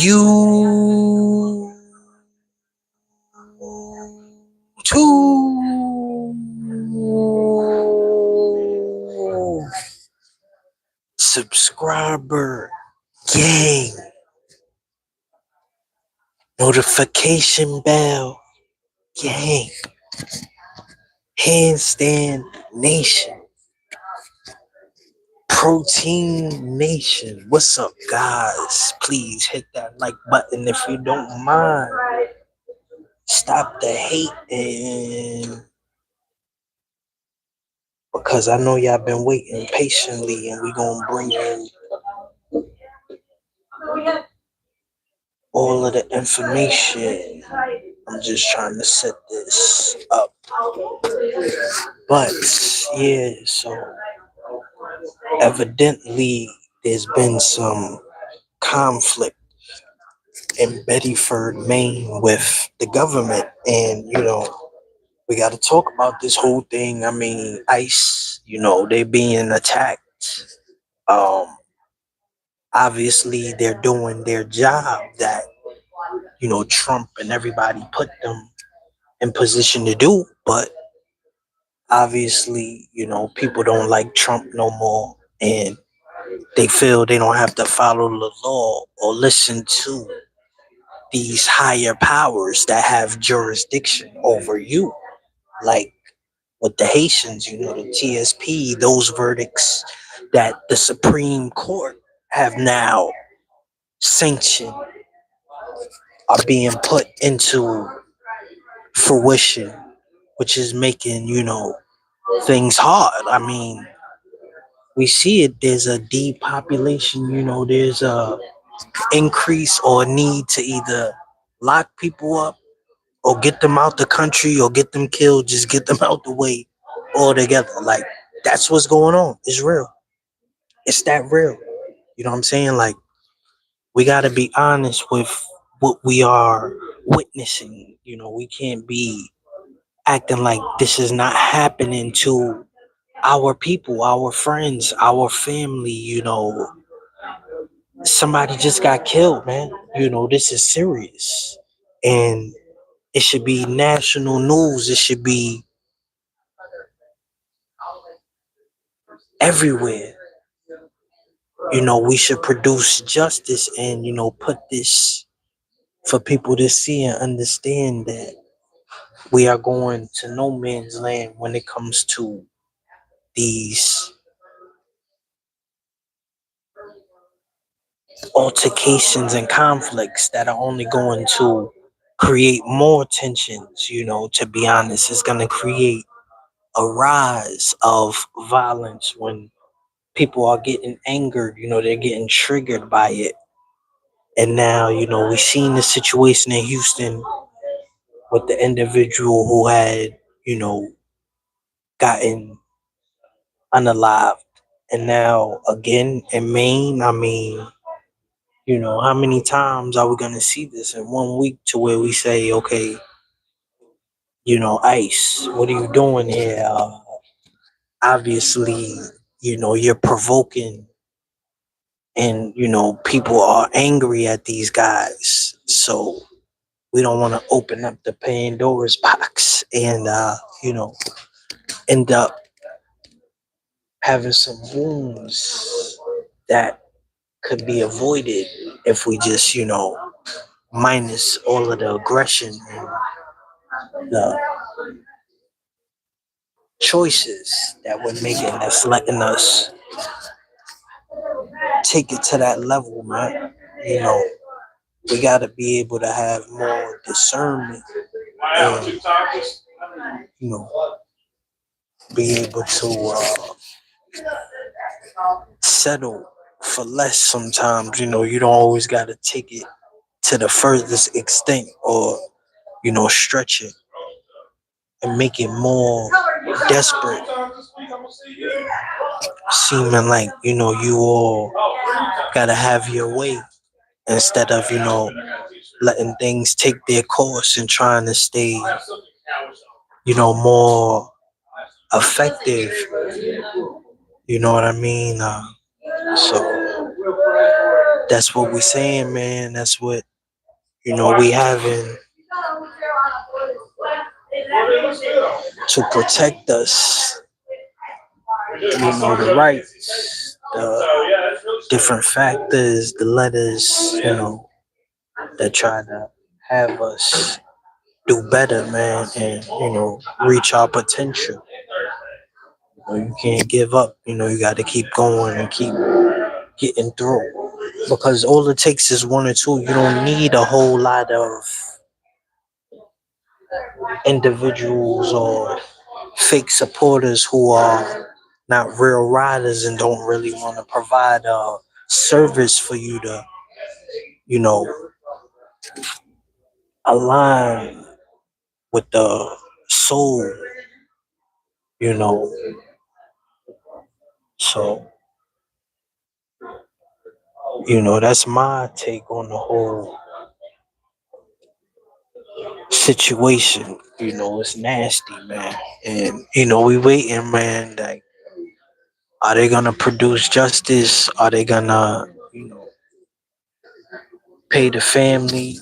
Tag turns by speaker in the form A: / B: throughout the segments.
A: You too subscriber gang, notification bell gang, handstand nation, protein nation. What's up, guys? Please hit that like button if you don't mind. Stop the hate and because I know y'all been waiting patiently, and we gonna bring you all of the information. I'm just trying to set this up. But yeah, so evidently there's been some conflict in Bedford, Maine with the government, and we got to talk about this whole thing. I mean, ICE, they being attacked. Um, Obviously they're doing their job that Trump and everybody put them in position to do, but obviously, people don't like Trump no more, and they feel they don't have to follow the law or listen to these higher powers that have jurisdiction over you. Like with the Haitians, the TSP, those verdicts that the Supreme Court have now sanctioned are being put into fruition, which is making, things hard. I mean, we see it. There's a depopulation. There's a increase or need to either lock people up or get them out the country or get them killed. Just get them out the way altogether. Like that's what's going on. It's real. It's that real. You know what I'm saying? Like we got to be honest with what we are witnessing. We can't be acting like this is not happening to our people, our friends, our family. Somebody just got killed, man. This is serious. And it should be national news. It should be everywhere. We should produce justice and, put this for people to see and understand that we are going to no man's land when it comes to these altercations and conflicts that are only going to create more tensions. To be honest, it's going to create a rise of violence when people are getting angered, they're getting triggered by it. And now, we've seen the situation in Houston with the individual who had, gotten unalived. And now again in Maine, I mean, how many times are we going to see this in 1 week to where we say, okay, ICE, what are you doing here? Obviously, you're provoking and, people are angry at these guys. So we don't want to open up the Pandora's box and, end up having some wounds that could be avoided if we just, minus all of the aggression and the choices that we're making that's letting us take it to that level, man. You know, we got to be able to have more discernment and, you know, be able to settle for less sometimes. You don't always got to take it to the furthest extent or, stretch it and make it more desperate, seeming like, you all got to have your way instead of, letting things take their course and trying to stay, more effective. You know what I mean? So that's what we saying, man. That's what we having to protect us. The rights, the different factors, the letters, that try to have us do better, man, and reach our potential. You can't give up. You got to keep going and keep getting through. Because all it takes is one or two. You don't need a whole lot of individuals or fake supporters who are not real riders and don't really want to provide a service for you to, you know, align with the soul, you know. So, that's my take on the whole situation. It's nasty, man. And, we waiting, man. Like, are they gonna produce justice? Are they gonna, pay the family?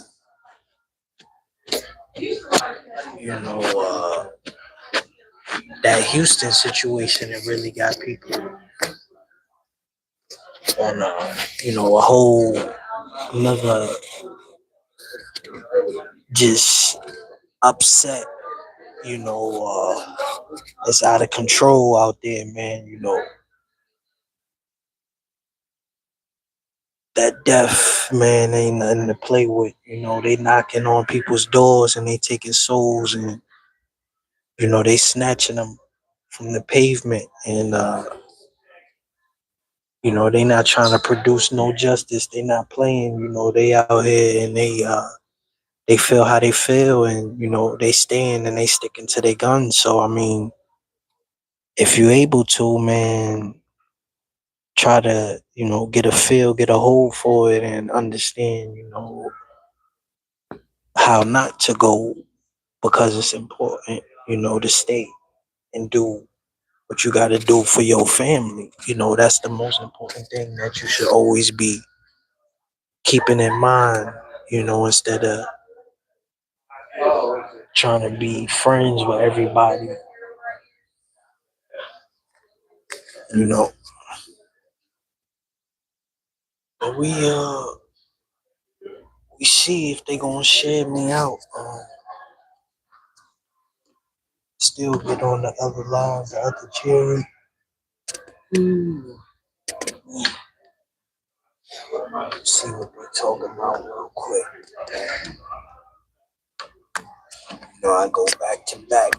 A: That Houston situation, it really got people on a whole another just upset. It's out of control out there, man. That death, man, ain't nothing to play with. They knocking on people's doors and they taking souls, and they snatching them from the pavement, and they not trying to produce no justice. They not playing. They out here and they feel how they feel, and they stand and they sticking to their guns. So I mean, if you're able to, man, try to get a hold for it, and understand how not to go, because it's important to stay and do what you got to do for your family. That's the most important thing that you should always be keeping in mind, instead of trying to be friends with everybody, you know. But we see if they gonna share me out. Still get on the other line, the other cherry. See what they talking about real quick. I go back to back.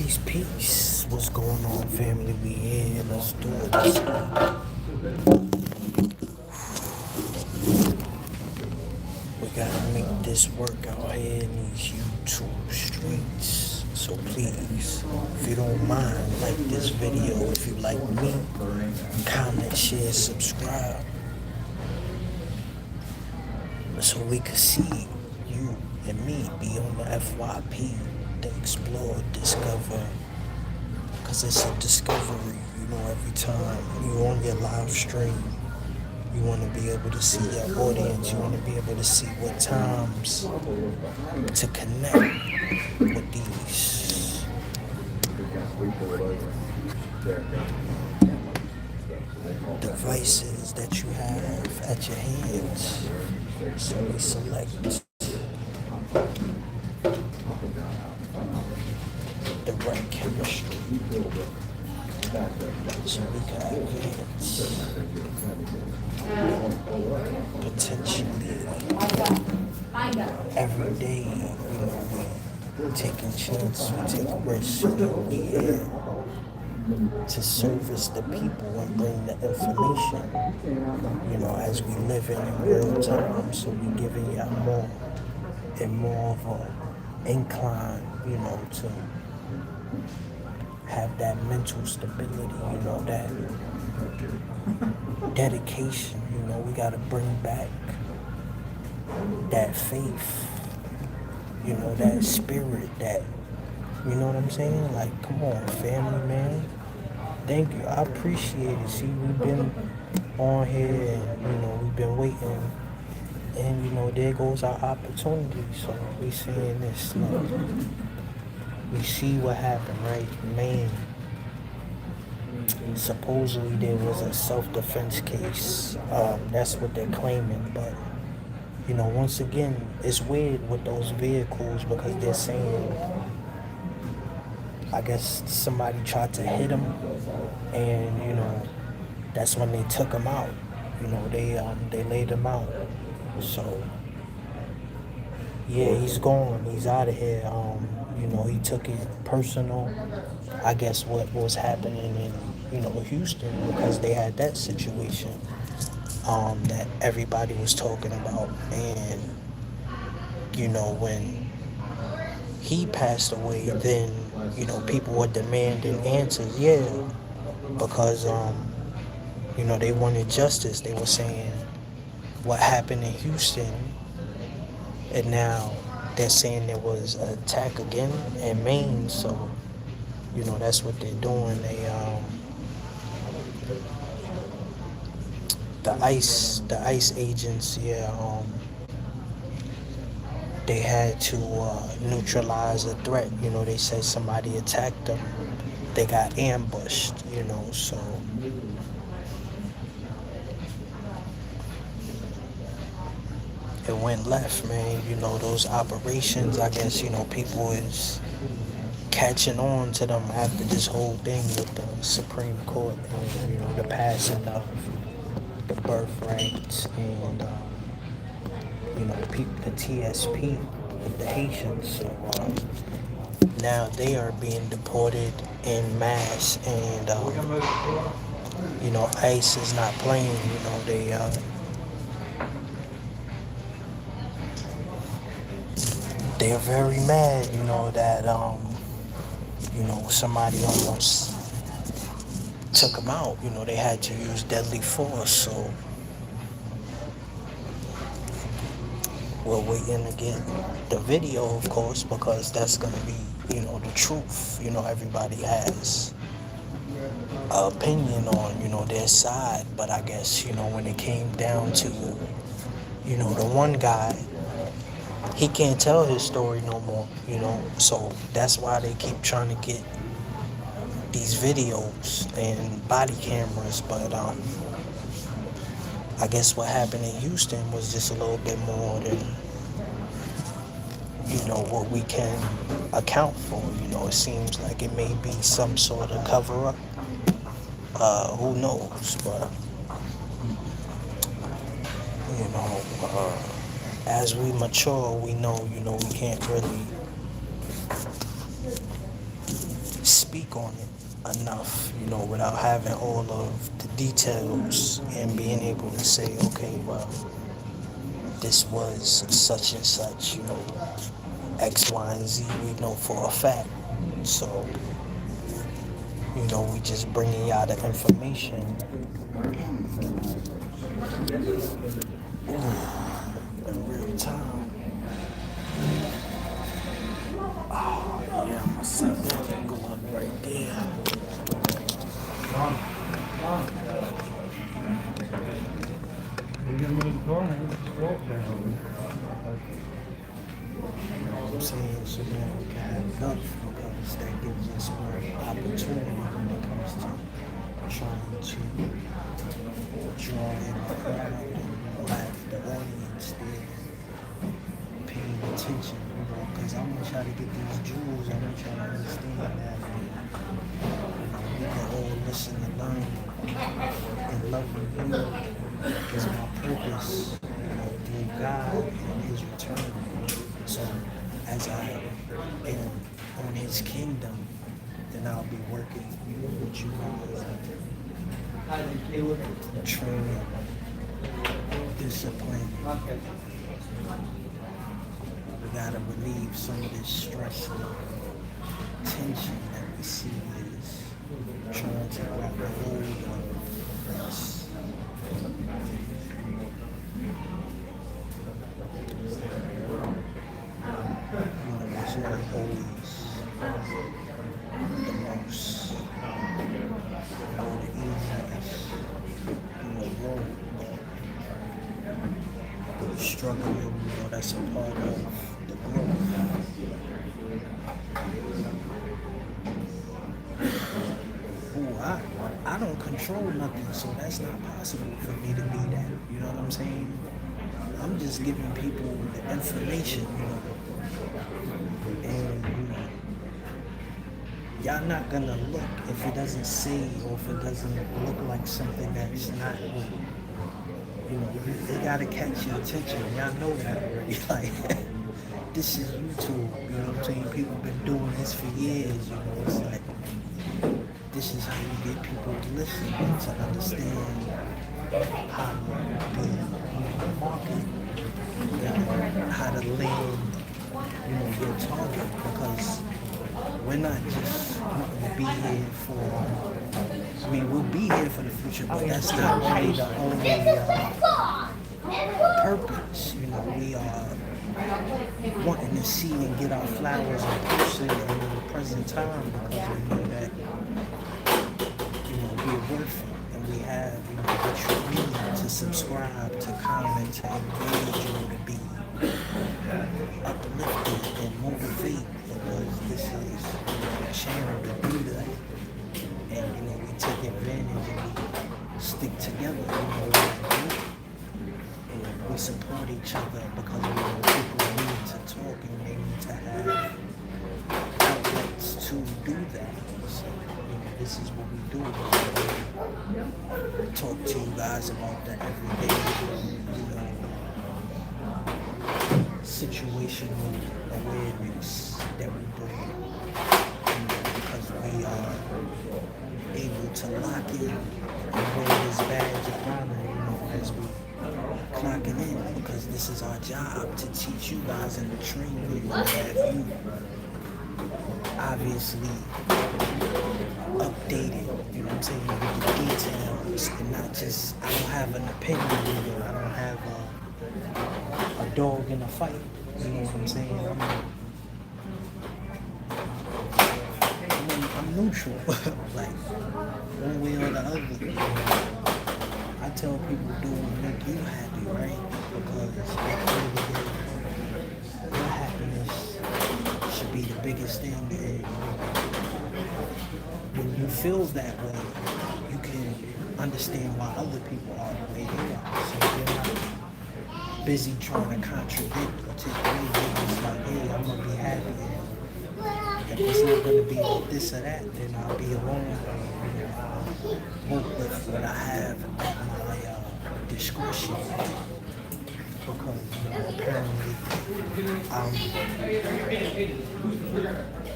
A: Peace. What's going on, family? We here. Let's do it. Let's go. We gotta make this work out here in these YouTube streets. So please, if you don't mind, like this video. If you like me, comment, share, subscribe. So we could see you and me be on the FYP to explore, discover. Cause it's a discovery, every time you on your live stream, you want to be able to see your audience. You want to be able to see what times to connect with these devices that you have at your hands. So we select the right chemistry so we can advance potentially every day. We're taking chances, we take risks, we here to service the people and bring the information, as we live in real time. So we're giving y'all more and more of a incline, to have that mental stability, that dedication, we gotta bring back that faith, that spirit, that, you know what I'm saying? Like, come on, family, man. Thank you. I appreciate it. See, we've been on here and, we've been waiting. And, there goes our opportunity. So we seeing this. Look, we see what happened, right? Maine. Supposedly there was a self-defense case. That's what they're claiming. But, once again, it's weird with those vehicles because they're saying, I guess somebody tried to hit him, and that's when they took him out. They laid him out. So yeah, he's gone. He's out of here. He took it personal. I guess what was happening in Houston, because they had that situation that everybody was talking about, and when he passed away, then people were demanding answers. Yeah, because they wanted justice. They were saying what happened in Houston, and now they're saying there was an attack again in Maine. So that's what they're doing. They the ICE agents, they had to neutralize a threat. They said somebody attacked them. They got ambushed, so it went left, man. Those operations, I guess, people is catching on to them after this whole thing with the Supreme Court and, the passing of the birthrights and, the TSP with the Haitians. So now they are being deported en masse, and, ICE is not playing. They're very mad, that, somebody almost took them out. They had to use deadly force. So we're waiting to get the video, of course, because that's going to be, the truth. Everybody has an opinion on, their side. But I guess, when it came down to, the one guy, he can't tell his story no more, So that's why they keep trying to get these videos and body cameras. But I guess what happened in Houston was just a little bit more than, what we can account for. It seems like it may be some sort of cover up. Who knows? But, as we mature, we know, we can't really speak on it enough, without having all of the details and being able to say, okay, well, this was such and such, X, Y, and Z, we know for a fact. So, we just bringing y'all the information in real time. Yeah, I'm gonna set that and go up right there. You know what I'm saying? So now we can have enough because that gives us more opportunity when it comes to trying to draw in the crowd and have the audience there paying attention, because I want y'all to get these jewels. I want y'all to understand that we can all listen and learn and love you is my purpose, through God and His return. So as I am on His kingdom, then I'll be working with you guys, training, discipline. We gotta relieve some of this stress and tension that we see is trying to grab a hold of us. It's not always the most or the easiest in the world. Struggling, that's a part of the growth. I don't control nothing, so that's not possible for me to be that. You know what I'm saying? I'm just giving people the information, and y'all not gonna look if it doesn't say or if it doesn't look like something that's not what, they gotta catch your attention. Y'all know that already. Like, this is YouTube, you know what I'm saying? People been doing this for years, it's like, this is how you get people to listen and to understand how to be in the market, how to land, your target, because we're not just going to be here for, we'll be here for the future, but that's not really the only purpose. We are wanting to see and get our flowers in person in the present time, because we know that, we're worth it, and we have, what you need to subscribe, to comment, to engage, to be uplifted and motivate, because this is a channel to do that. And we take advantage and we stick together, and we support each other, because people need to talk and they need to have outlets to do that. So this is what we do. Talk to you guys about the everyday, situational awareness that we bring, because we are able to lock in and wear this badge of honor, as we clocking in, because this is our job, to teach you guys and to train you and have you obviously updated, what I'm saying, with the details, and not just, I don't have an opinion, I don't have a dog in a fight, you know what I'm saying? I'm neutral, like, one way or the other. I tell people, do what make you happy, right? Because at the end of the day, your happiness should be the biggest thing. And when you feel that way, you can understand why other people are the way they are. So you're not busy trying to contradict or take away. It's like, hey, I'm gonna be happy. And if it's not gonna be this or that, then I'll be alone. Work with what I have at my discretion, because apparently I'm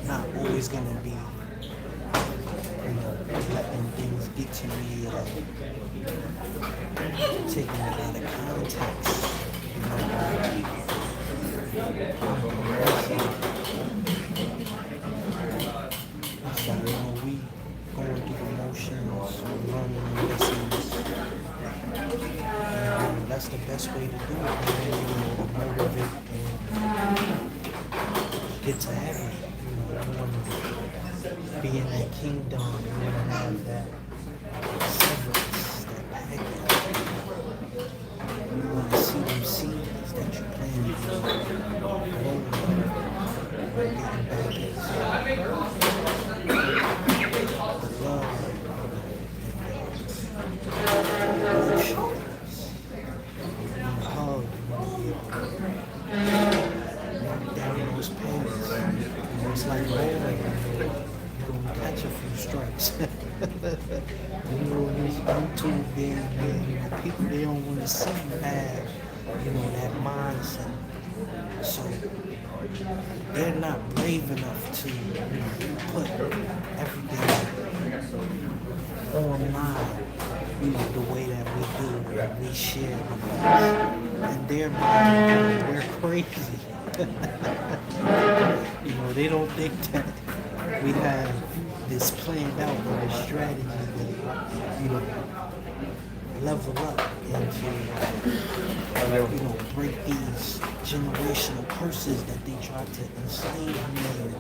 A: not always gonna be letting things get to me, taking it out of context. You so, we going through emotions, learning lessons. That's the best way to do it. To motivate and get to heaven. You want to be in that kingdom. You want to have that severance, that package. You want to see them seeds that you planted growing, getting back into the love and the emotions, and the hug, down those pants. It's like bowling. You're going to catch a few strikes. This YouTube game, people, they don't want to see you have, that mindset. So they're not brave enough to put everything online, the way that we do, that we share with us. And their mind, we're crazy. They don't think that we have this planned out or a strategy that, level up and to, break these generational curses that they try to enslave you.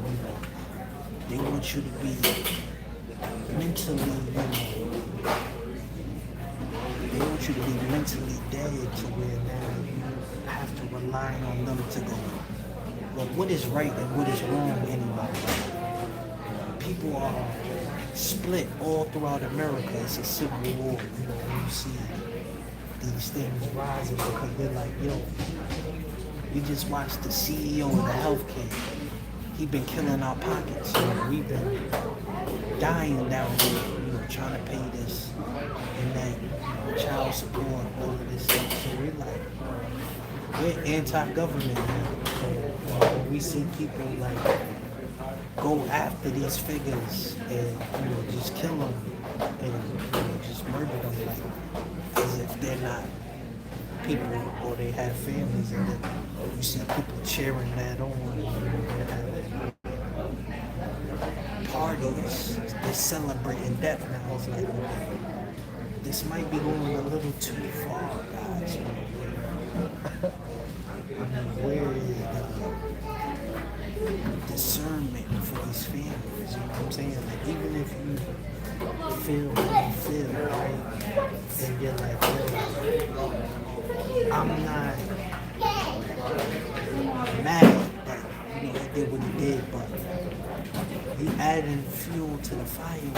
A: They want you to be mentally, they want you to be mentally dead to where now you have to rely on them to go, well, what is right and what is wrong anyway? People are split all throughout America. It's a civil war. When you see these things rising because they're like, you just watched the CEO of the healthcare. He been killing our pockets. We've been dying down here, trying to pay this and that, child support, all of this stuff. So we're anti-government now. So, we see people go after these figures and just kill them and just murder them as if they're not people or they have families, and then you see people cheering that on. Parties, they're celebrating death now. It's like, this might be going a little too far, guys. Where is the discernment for these families? You know what I'm saying? Even if you feel what you feel, right? And you're like, I'm not mad that he did what he did, but you adding fuel to the fire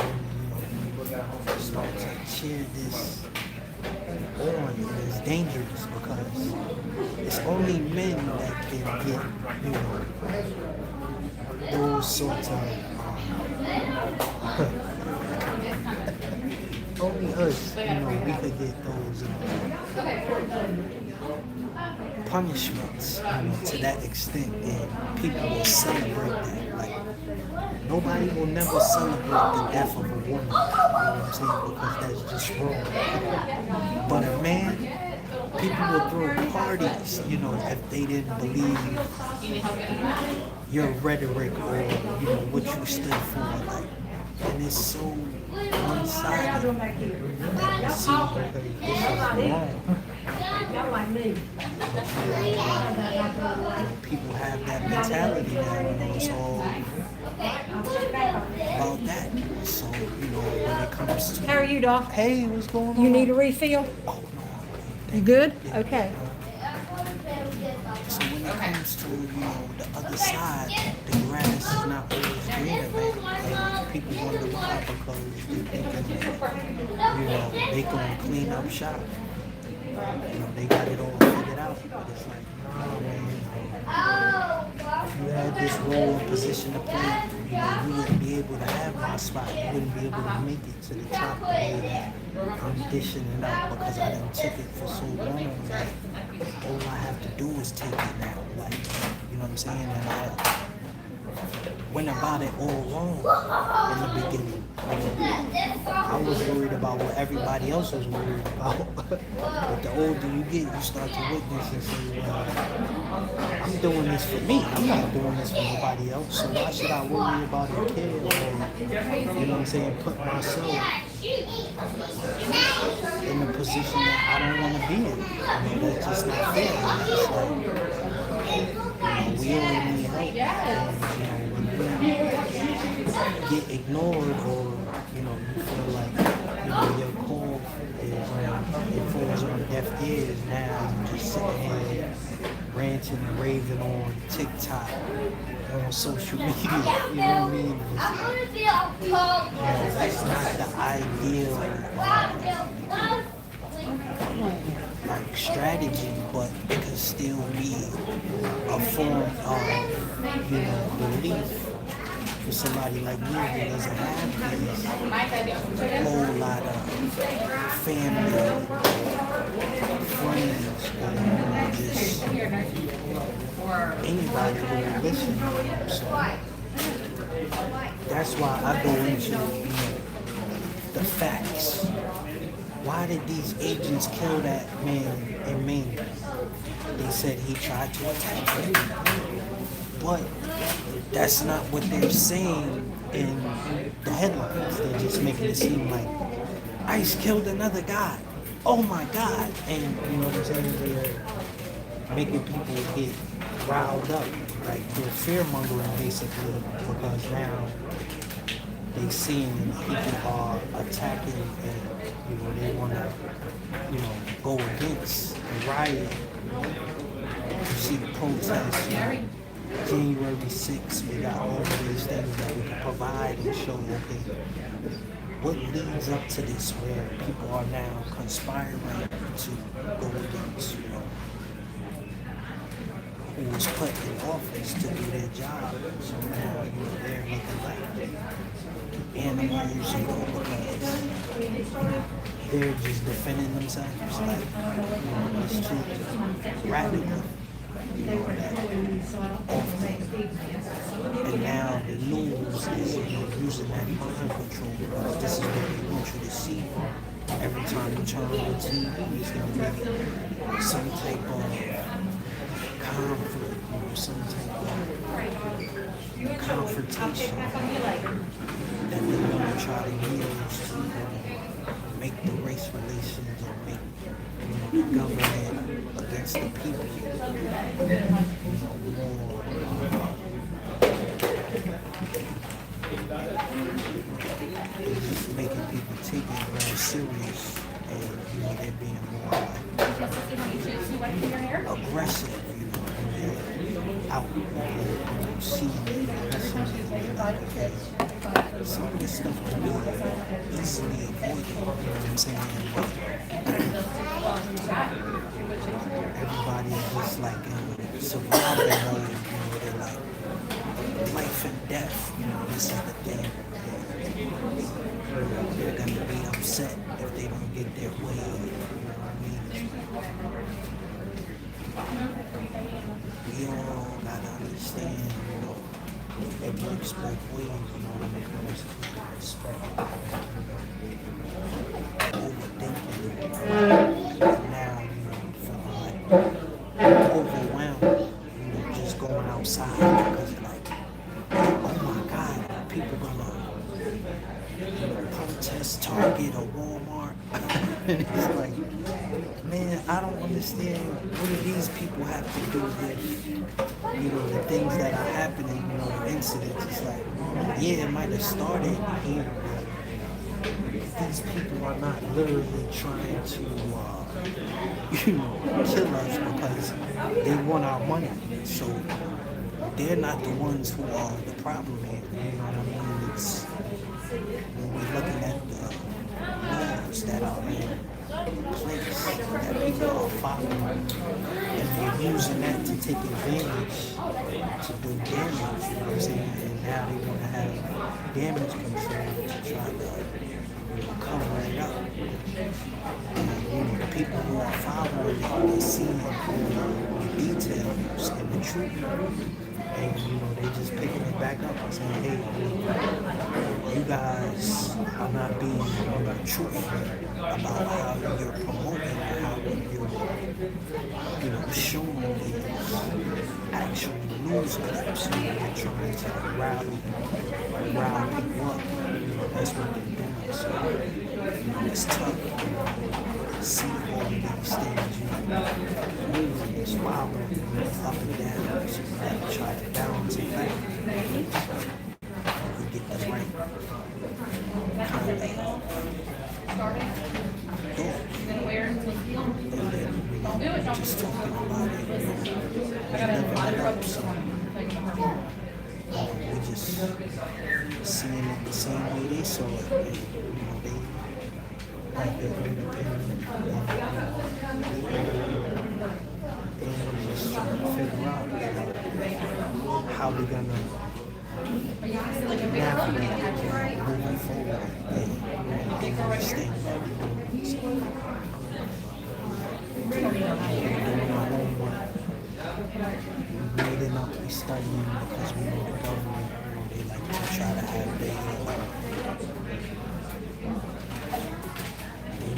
A: when you start to cheer this on, and it's dangerous because it's only men that can get, those sorts of only us, we could get those punishments, to that extent, and people will celebrate that. Nobody will never celebrate the death of a woman, you know what I'm saying, because that's just wrong. But a man, people will throw parties, if they didn't believe your rhetoric or, what you stood for, and it's so one-sided that we see this is wrong. People have that mentality now, it's all about that. So, when it comes to...
B: How are you, Doc?
A: Hey, what's going on?
B: You need a refill?
A: Oh, no.
B: You good?
A: Yeah.
B: Okay.
A: So when it comes to, the other side, the grass is not always greener, man. People wonder why, because they thinking that, they gonna clean up shop. They got it all figured out, but it's like, nah, man. If you had this role and position to play, you wouldn't be able to have my spot. You wouldn't be able to make it to the top the way that I'm dishing it out, because I done took it for so long that all I have to do is take it now. You know what I'm saying? And I went about it all wrong in the beginning. You know, I was worried about what everybody else was worried about. But the older you get, you start to witness and say, well, I'm doing this for me. I'm not doing this for nobody else. So why should I worry about a kid or, you know what I'm saying, put myself in a position that I don't want to be in? You know, that's just not fair. It's like, we all need help. And, when we get ignored or, you feel like, your call is, it falls on deaf ears, now you just sitting here ranting and raving on TikTok, on social media, you know what I mean? That's not the ideal like strategy, but it can still be a form of, relief for somebody like me who doesn't have these whole lot of family, friends, or just anybody who will listen. So that's why I go into the facts. Why did these agents kill that man in Maine? They said he tried to attack him. But that's not what they're saying in the headlines. They're just making it seem like ICE killed another guy. Oh my God. And you know what I'm saying? They're making people get riled up. Like they're fear mongering basically, because now they seeing people are attacking and they want to go against and riot. You see the protests. January 6th, we got all of these things that we can provide and show, okay, what leads up to this, where people are now conspiring to go against, who was put in office to do their job. So now, they're looking like animals, because they're just defending themselves, like, it's too radical. And now the news is using that mind control, because this is what they want you to see. Every time you turn on the TV, it's going to be some type of conflict, some type of confrontation that they want to try to use to make the race relations or make the government against the people more. It's just making people take it very serious, and they're being more aggressive, and they're out, seeing it, listening, and like, okay, some of this stuff can be easily avoided, you know what I'm saying? Everybody is just like in survival mode, they're like life and death, this is the thing. They're gonna be upset if they don't get their way, We all gotta understand, it works both ways, when it comes to respect. Overthinking, and now, feeling like overwhelmed, just going outside because like, oh my God, people gonna protest Target or Walmart. And it's like, man, I don't understand, what do these people have to do with, the things that are happening, the incidents. It's like, yeah, it might have started here, but these people are not literally trying to, kill us because they want our money. So they're not the ones who are the problem here. You know what I mean? It's when we're looking at the laws that are in place that people are following, and they're using that to take advantage to do damage. You know what I'm saying? And now they want to have damage control to try to cover it up. And, the people who are following it, they're seeing the details and the truth. And, they just picking it back up and saying, hey, you guys are not being truthful about how you're promoting or how you're showing these actual news clips. You're trying to rile people up. That's what they're doing. So it's tough to see all of these things, moving, it's wobbling, up and down. So you have to try to balance it back. You get the right kind of thought. And then just talking about it, we never help. So we just seeing it the same way they saw it. And, they have their own opinion. And just trying to figure out how we're gonna navigate moving forward. And they understand that we're doing so. We're doing our homework. We made enough, we studying because we know the government, they like to try to have their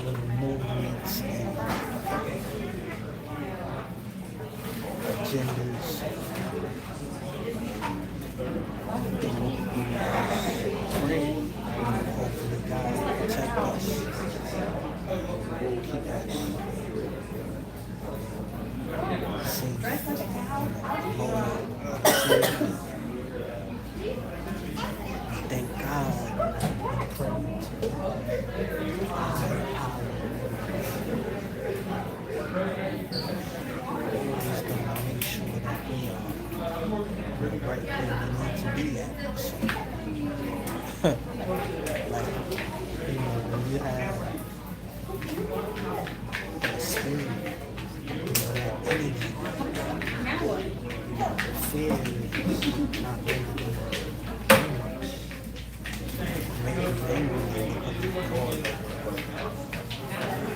A: little movements and agendas. They want to pray. Hopefully God will protect us. Keep us safe. Thank God and pray to higher power. He's going to make sure that we are right where we need to be at. So, like, when you have that spirit, that energy, fear is not really doing much. Make you angry because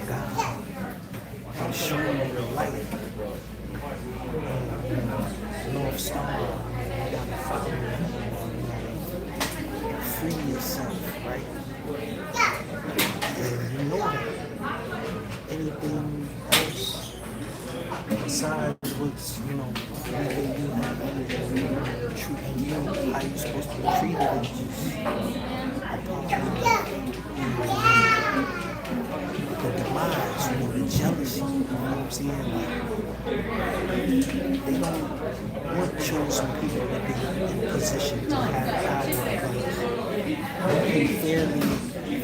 A: God has shown you the light. North Star, you gotta follow it. Free yourself, right? And you know that anything else besides what's, the way you have treating you, how you're supposed to be treated is just a part of the demise, the jealousy, you know what I'm saying? They don't want chosen people to be in position to have power because you can fairly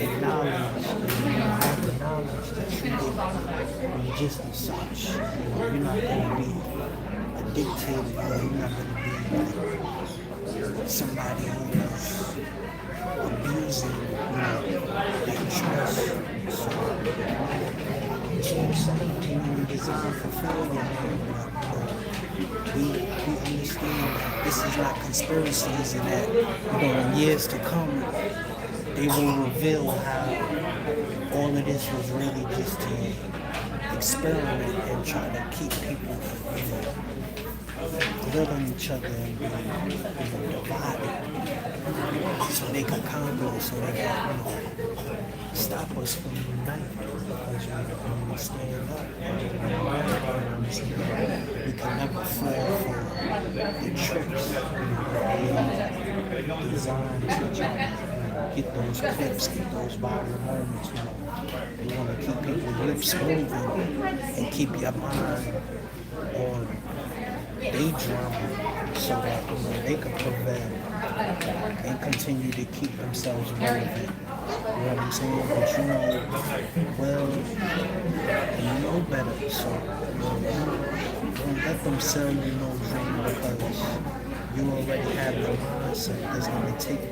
A: acknowledge and have the knowledge to treat it just as such. You're not going to be a dictator, you're not going to be somebody who's abusing that trust. So we designed for failure. We understand that this is not conspiracies and that in years to come they will reveal how all of this was really just an experiment and try to keep people killing each other and being divided so they can conquer us, so they can stop us from uniting because we stand up and we can never fall for the tricks designed to get those clips, get those viral moments. They want to keep people's lips moving and keep your mind on daydreaming so that they can prevail and continue to keep themselves relevant. You know what I'm saying? But you know better, so don't let them sell you no dream because you already have the mindset that's going to take you,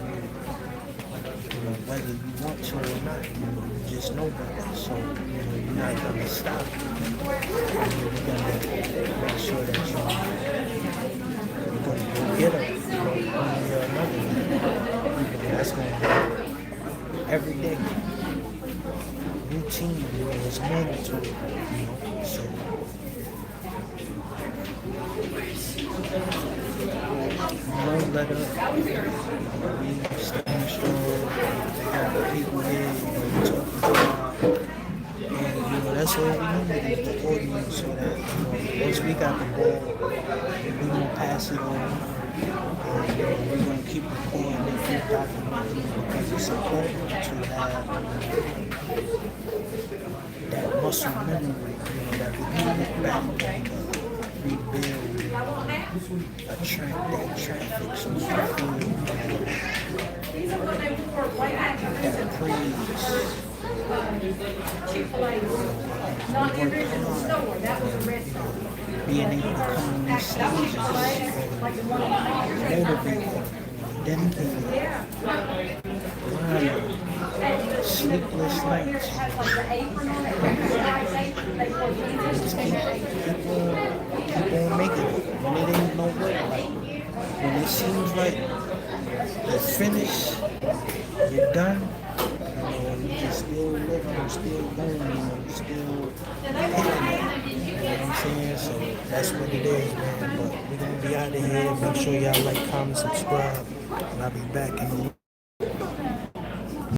A: whether you want to or not, you just know better. So, you're not going to stop. You're going to make sure that you're going to go get it one way or another. That's going to happen every day. Routine, it's mandatory, so. Don't let up. We stand strong.
B: that's all we need is the audience so that, once we got the ball, we gonna pass it on, and we're gonna keep recording and keep documenting because it's important to have that muscle memory, that we can look back and rebuild a that traffic smooth field, that praise. Being able to come on these stages, motivated, dedicated, grind, sleepless nights. Just keep on making it. When it ain't no way, like when it seems like you're finished, you're done. You just still living, you're still going, you're still hitting it. You know what I'm saying? So that's what it is, man. But we're gonna be out of here. Make sure y'all like, comment, subscribe, and I'll be back in a little